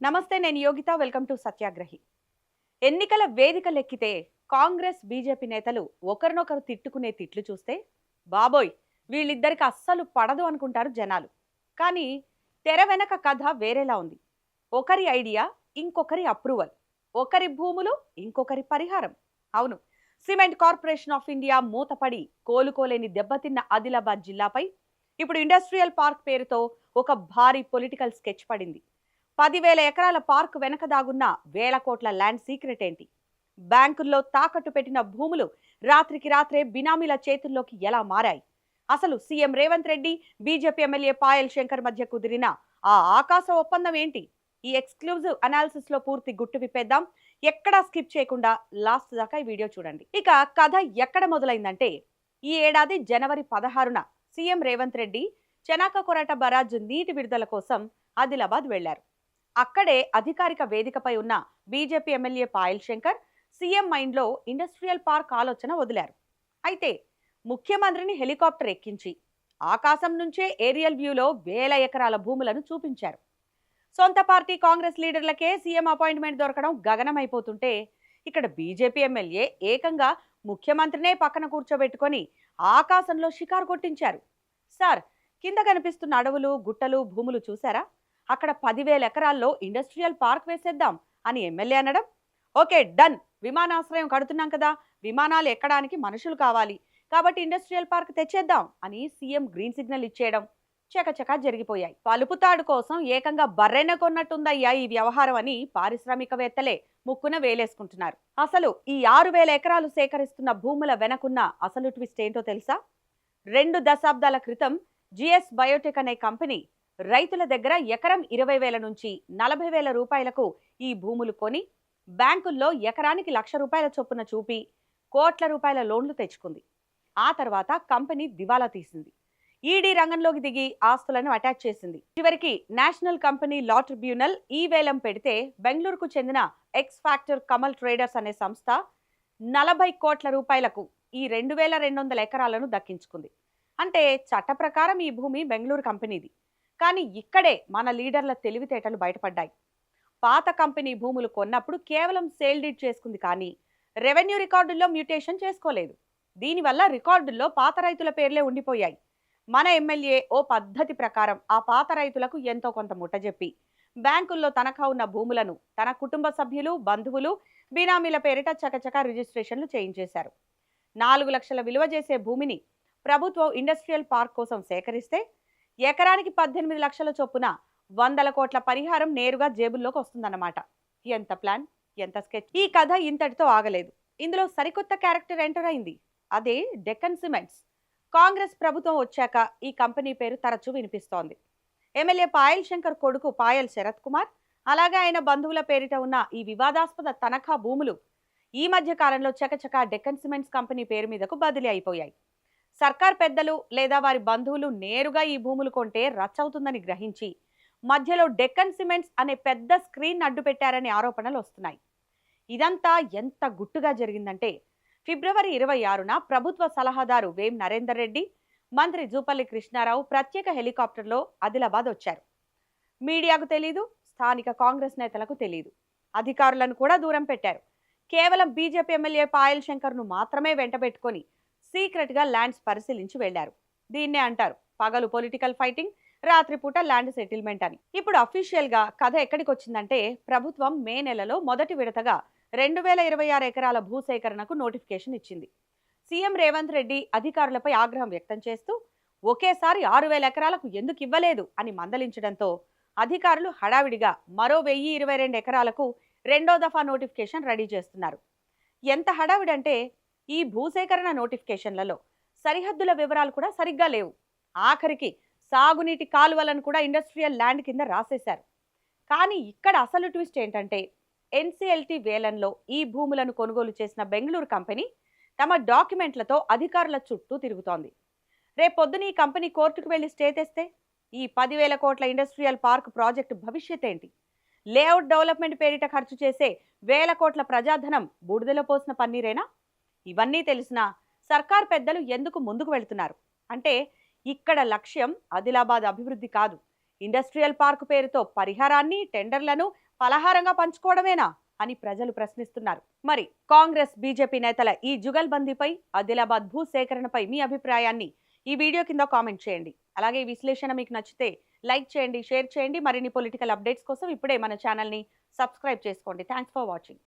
నమస్తే, నేను Yogita. Welcome to సత్యాగ్రహి. ఎన్నికల వేదికలెక్కితే కాంగ్రెస్ బీజేపీ నేతలు ఒకరినొకరు తిట్టుకునే తిట్లు చూస్తే బాబోయ్, వీళ్ళిద్దరికి అస్సలు పడదు అనుకుంటారు జనాలు. కానీ తెర వెనక కథ వేరేలా ఉంది. ఒకరి ఐడియా, ఇంకొకరి అప్రూవల్. ఒకరి భూములు, ఇంకొకరి పరిహారం. అవును, సిమెంట్ కార్పొరేషన్ ఆఫ్ ఇండియా మూతపడి కోలుకోలేని దెబ్బతిన్న ఆదిలాబాద్ జిల్లాపై ఇప్పుడు ఇండస్ట్రియల్ పార్క్ పేరుతో ఒక భారీ పొలిటికల్ స్కెచ్ పడింది. 10,000 ఎకరాల పార్క్ వెనక దాగున్న వేల కోట్ల ల్యాండ్ సీక్రెట్ ఏంటి? బ్యాంకుల్లో తాకట్టు పెట్టిన భూములు రాత్రికి రాత్రే బినామీల చేతుల్లోకి ఎలా మారాయి? అసలు CM Revanth Reddy, BJP MLA Payal Shankar మధ్య కుదిరిన ఆ ఆకాశ ఒప్పందం ఏంటి? ఈ ఎక్స్క్లూజివ్ అనాలిసిస్ లో పూర్తి గుట్టు విప్పేద్దాం. ఎక్కడా స్కిప్ చేయకుండా లాస్ట్ దాకా ఈ వీడియో చూడండి. ఇక కథ ఎక్కడ మొదలైందంటే, ఈ ఏడాది జనవరి 16న సీఎం రేవంత్ రెడ్డి చెనాక కొరట బరాజ్ నీటి విడుదల కోసం ఆదిలాబాద్ వెళ్లారు. అక్కడే అధికారిక వేదికపై ఉన్న BJP MLA Payal Shankar CM మైండ్లో ఇండస్ట్రియల్ పార్క్ ఆలోచన వదిలారు. అయితే ముఖ్యమంత్రిని హెలికాప్టర్ ఎక్కించి ఆకాశం నుంచే ఏరియల్ వ్యూలో వేల ఎకరాల భూములను చూపించారు. సొంత పార్టీ కాంగ్రెస్ లీడర్లకే సీఎం అపాయింట్మెంట్ దొరకడం గగనమైపోతుంటే, ఇక్కడ బీజేపీ ఎమ్మెల్యే ఏకంగా ముఖ్యమంత్రినే పక్కన కూర్చోబెట్టుకొని ఆకాశంలో షికారు కొట్టించారు. సార్, కింద కనిపిస్తున్న అడవులు, గుట్టలు, భూములు చూసారా? అక్కడ 10,000 ఎకరాల్లో ఇండస్ట్రియల్ పార్క్ వేసేద్దాం అని ఎమ్మెల్యే అనడం. Okay, done. విమానాశ్రయం కడుతున్నాం కదా, విమానాలు ఎక్కడానికి మనుషులు కావాలి, కాబట్టి ఇండస్ట్రియల్ పార్క్ తెచ్చేద్దాం అని సీఎం గ్రీన్ సిగ్నల్ ఇచ్చేయడం చకచకా జరిగిపోయాయి. పలుపుతాడు కోసం ఏకంగా బర్రెన కొన్నట్టుందయ్యా ఈ వ్యవహారం అని పారిశ్రామికవేత్తలే ముక్కున వేలేసుకుంటున్నారు. అసలు ఈ 6,000 ఎకరాలు సేకరిస్తున్న భూముల వెనకున్న అసలు ట్విస్ట్ ఏంటో తెలుసా? 2 దశాబ్దాల క్రితం జిఎస్ బయోటెక్ అనే కంపెనీ రైతుల దగ్గర ఎకరం 20,000 నుంచి 40,000 రూపాయలకు ఈ భూములు కొని బ్యాంకుల్లో ఎకరానికి ₹1,00,000 చొప్పున చూపి కోట్ల రూపాయల లోన్లు తెచ్చుకుంది. ఆ తర్వాత కంపెనీ దివాలా తీసింది. ఈడీ రంగంలోకి దిగి ఆస్తులను అటాచ్ చేసింది. చివరికి నేషనల్ కంపెనీ లా ట్రిబ్యునల్ ఈ వేలం పెడితే బెంగళూరుకు చెందిన ఎక్స్ ఫ్యాక్టర్ కమల్ ట్రేడర్స్ అనే సంస్థ 40 కోట్ల రూపాయలకు ఈ 2,200 ఎకరాలను దక్కించుకుంది. అంటే చట్ట ప్రకారం ఈ భూమి బెంగళూరు కంపెనీది. కానీ ఇక్కడే మన లీడర్ల తెలివితేటలు బయటపడ్డాయి. పాత కంపెనీ భూములు కొన్నప్పుడు కేవలం సేల్ డీడ్ చేసుకుంది, కానీ రెవెన్యూ రికార్డుల్లో మ్యూటేషన్ చేసుకోలేదు. దీనివల్ల రికార్డుల్లో పాత రైతుల పేర్లే ఉండిపోయాయి. మన ఎమ్మెల్యే ఓ పద్ధతి ప్రకారం ఆ పాత రైతులకు ఎంతో కొంత ముట్టజెప్పి బ్యాంకుల్లో తనఖా ఉన్న భూములను తన కుటుంబ సభ్యులు, బంధువులు, బినామీల పేరిట చకచకా రిజిస్ట్రేషన్లు చేయించేశారు. 4 లక్షల విలువ చేసే భూమిని ప్రభుత్వం ఇండస్ట్రియల్ పార్క్ కోసం సేకరిస్తే ఎకరానికి 18 లక్షల చొప్పున 100 కోట్ల పరిహారం నేరుగా జేబుల్లోకి వస్తుందన్నమాట. ఎంత ప్లాన్, ఎంత స్కెచ్! ఈ కథ ఇంతటితో ఆగలేదు. ఇందులో సరికొత్త క్యారెక్టర్ ఎంటర్ అయింది. అదే డెక్కన్ సిమెంట్స్. కాంగ్రెస్ ప్రభుత్వం వచ్చాక ఈ కంపెనీ పేరు తరచూ వినిపిస్తోంది. ఎమ్మెల్యే పాయల్ శంకర్ కొడుకు పాయల్ శరత్ కుమార్, అలాగే ఆయన బంధువుల పేరిట ఉన్న ఈ వివాదాస్పద తనఖా భూములు ఈ మధ్య కాలంలో చకచకా డెక్కన్ సిమెంట్స్ కంపెనీ పేరు మీదకు బదిలీ అయిపోయాయి. సర్కార్ పెద్దలు లేదా వారి బంధువులు నేరుగా ఈ భూములు కొంటే రచ్చవుతుందని గ్రహించి మధ్యలో డెక్కన్ సిమెంట్స్ అనే పెద్ద స్క్రీన్ అడ్డు పెట్టారనే ఆరోపణలు వస్తున్నాయి. ఇదంతా ఎంత గుట్టుగా జరిగిందంటే, ఫిబ్రవరి 26న ప్రభుత్వ సలహాదారు వేం నరేందర్ రెడ్డి, మంత్రి జూపల్లి కృష్ణారావు ప్రత్యేక హెలికాప్టర్లో ఆదిలాబాద్ వచ్చారు. మీడియాకు తెలీదు, స్థానిక కాంగ్రెస్ నేతలకు తెలీదు, అధికారులను కూడా దూరం పెట్టారు. కేవలం బీజేపీ ఎమ్మెల్యే పాయల్ శంకర్ను మాత్రమే వెంటబెట్టుకొని సీక్రెట్ గా ల్యాండ్స్ పరిశీలించి వెళ్లారు. దీన్నే అంటారు పగలు పొలిటికల్ ఫైటింగ్, రాత్రిపూట ల్యాండ్ సెటిల్మెంట్ అని. ఇప్పుడు అఫీషియల్ గా కథ ఎక్కడికి వచ్చిందంటే, ప్రభుత్వం మే నెలలో మొదటి విడతగా 2,026 ఎకరాల భూసేకరణకు నోటిఫికేషన్ ఇచ్చింది. సీఎం రేవంత్ రెడ్డి అధికారులపై ఆగ్రహం వ్యక్తం చేస్తూ ఒకేసారి 6,000 ఎకరాలకు ఎందుకు ఇవ్వలేదు అని మందలించడంతో అధికారులు హడావిడిగా మరో 1,022 ఎకరాలకు రెండో దఫా నోటిఫికేషన్ రెడీ చేస్తున్నారు. ఎంత హడావిడంటే, ఈ భూసేకరణ నోటిఫికేషన్లలో సరిహద్దుల వివరాలు కూడా సరిగ్గా లేవు. ఆఖరికి సాగునీటి కాలువలను కూడా ఇండస్ట్రియల్ ల్యాండ్ కింద రాసేశారు. కానీ ఇక్కడ అసలు ట్విస్ట్ ఏంటంటే, ఎన్సీఎల్టీ వేలంలో ఈ భూములను కొనుగోలు చేసిన బెంగళూరు కంపెనీ తమ డాక్యుమెంట్లతో అధికారుల చుట్టూ తిరుగుతోంది. రేపొద్దున ఈ కంపెనీ కోర్టుకు వెళ్లి స్టే తెస్తే ఈ 10,000 కోట్ల ఇండస్ట్రియల్ పార్క్ ప్రాజెక్టు భవిష్యత్ ఏంటి? లేఅవుట్ డెవలప్మెంట్ పేరిట ఖర్చు చేసే వేల కోట్ల ప్రజాధనం బూడిదలో పోసిన పన్నీరేనా? ఇవన్నీ తెలిసినా సర్కార్ పెద్దలు ఎందుకు ముందుకు వెళ్తున్నారు అంటే, ఇక్కడ లక్ష్యం ఆదిలాబాద్ అభివృద్ధి కాదు, ఇండస్ట్రియల్ పార్క్ పేరుతో పరిహారాన్ని, టెండర్లను పలహారంగా పంచుకోవడమేనా అని ప్రజలు ప్రశ్నిస్తున్నారు. మరి కాంగ్రెస్ బీజేపీ నేతల ఈ జుగల్బందీపై, ఆదిలాబాద్ భూ సేకరణపై మీ అభిప్రాయాన్ని ఈ వీడియో కింద కామెంట్ చేయండి. అలాగే ఈ విశ్లేషణ మీకు నచ్చితే లైక్ చేయండి, షేర్ చేయండి. మరిన్ని పొలిటికల్ అప్డేట్స్ కోసం ఇప్పుడే మన ఛానల్ని సబ్స్క్రైబ్ చేసుకోండి. Thanks for watching.